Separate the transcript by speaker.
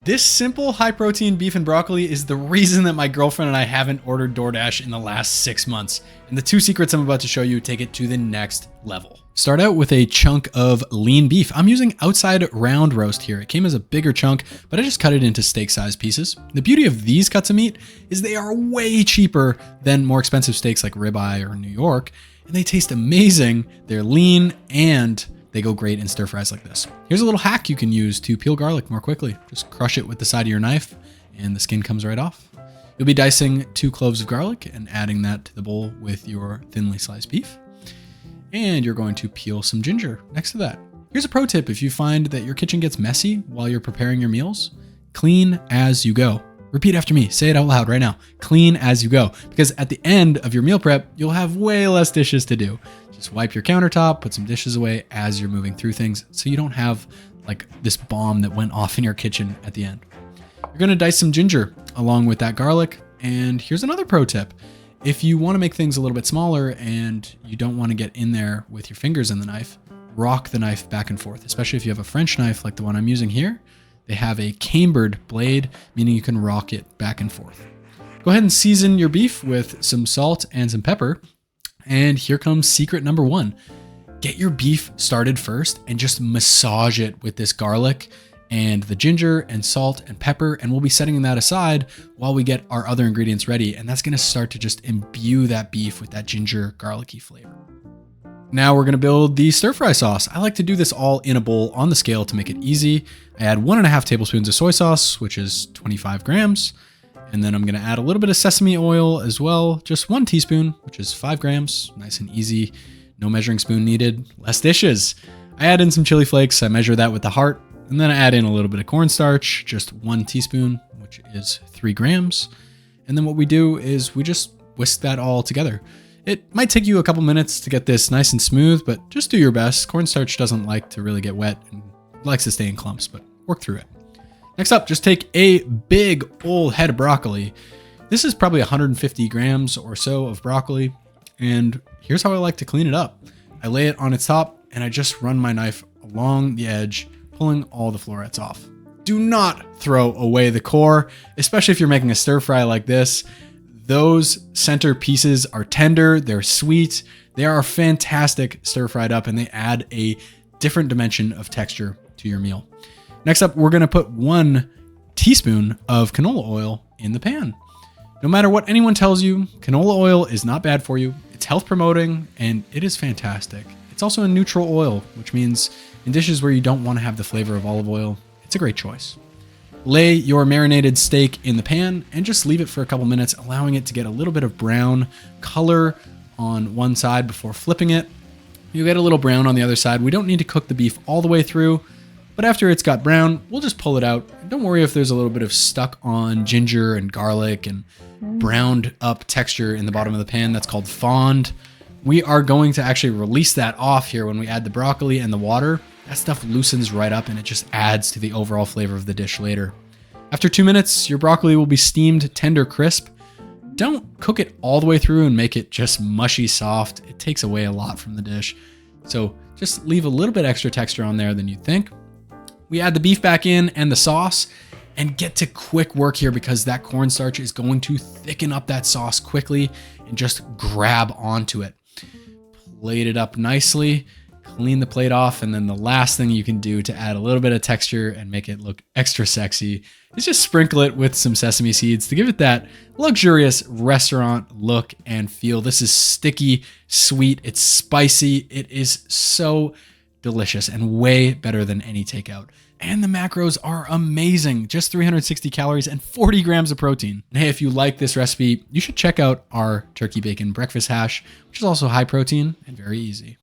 Speaker 1: This simple high protein beef and broccoli is the reason that my girlfriend and I haven't ordered DoorDash in the last 6 months. And the 2 secrets I'm about to show you take it to the next level. Start out with a chunk of lean beef. I'm using outside round roast here. It came as a bigger chunk, but I just cut it into steak size pieces. The beauty of these cuts of meat is they are way cheaper than more expensive steaks like ribeye or New York, and they taste amazing. They're lean and they go great in stir fries like this. Here's a little hack you can use to peel garlic more quickly. Just crush it with the side of your knife and the skin comes right off. You'll be dicing 2 cloves of garlic and adding that to the bowl with your thinly sliced beef. And you're going to peel some ginger next to that. Here's a pro tip if you find that your kitchen gets messy while you're preparing your meals: clean as you go. Repeat after me, say it out loud right now. Clean as you go. Because at the end of your meal prep, you'll have way less dishes to do. Just wipe your countertop, put some dishes away as you're moving through things so you don't have like this bomb that went off in your kitchen at the end. You're gonna dice some ginger along with that garlic. And here's another pro tip. If you wanna make things a little bit smaller and you don't wanna get in there with your fingers in the knife, rock the knife back and forth, especially if you have a French knife like the one I'm using here. They have a cambered blade, meaning you can rock it back and forth. Go ahead and season your beef with some salt and some pepper. And here comes secret number 1. Get your beef started first and just massage it with this garlic and the ginger and salt and pepper. And we'll be setting that aside while we get our other ingredients ready. And that's gonna start to just imbue that beef with that ginger garlicky flavor. Now we're gonna build the stir fry sauce. I like to do this all in a bowl on the scale to make it easy. I add 1.5 tablespoons of soy sauce, which is 25 grams. And then I'm gonna add a little bit of sesame oil as well, just 1 teaspoon, which is 5 grams, nice and easy. No measuring spoon needed, less dishes. I add in some chili flakes, I measure that with the heart, and then I add in a little bit of cornstarch, just 1 teaspoon, which is 3 grams. And then what we do is we just whisk that all together. It might take you a couple minutes to get this nice and smooth, but just do your best. Cornstarch doesn't like to really get wet and likes to stay in clumps, but work through it. Next up, just take a big old head of broccoli. This is probably 150 grams or so of broccoli. And here's how I like to clean it up. I lay it on its top and I just run my knife along the edge, pulling all the florets off. Do not throw away the core, especially if you're making a stir fry like this. Those center pieces are tender, they're sweet, they are fantastic stir fried up, and they add a different dimension of texture to your meal. Next up, we're gonna put 1 teaspoon of canola oil in the pan. No matter what anyone tells you, canola oil is not bad for you. It's health promoting and it is fantastic. It's also a neutral oil, which means in dishes where you don't wanna have the flavor of olive oil, it's a great choice. Lay your marinated steak in the pan and just leave it for a couple minutes, allowing it to get a little bit of brown color on one side before flipping it. You get a little brown on the other side. We don't need to cook the beef all the way through, but after it's got brown, we'll just pull it out. Don't worry if there's a little bit of stuck on ginger and garlic and browned up texture in the bottom of the pan. That's called fond. We are going to actually release that off here when we add the broccoli and the water. That stuff loosens right up and it just adds to the overall flavor of the dish later. After 2 minutes, your broccoli will be steamed tender crisp. Don't cook it all the way through and make it just mushy soft. It takes away a lot from the dish. So just leave a little bit extra texture on there than you'd think. We add the beef back in and the sauce and get to quick work here because that cornstarch is going to thicken up that sauce quickly and just grab onto it. Plate it up nicely. Clean the plate off, and then the last thing you can do to add a little bit of texture and make it look extra sexy is just sprinkle it with some sesame seeds to give it that luxurious restaurant look and feel. This is sticky, sweet, it's spicy, it is so delicious and way better than any takeout. And the macros are amazing, just 360 calories and 40 grams of protein. And hey, if you like this recipe, you should check out our turkey bacon breakfast hash, which is also high protein and very easy.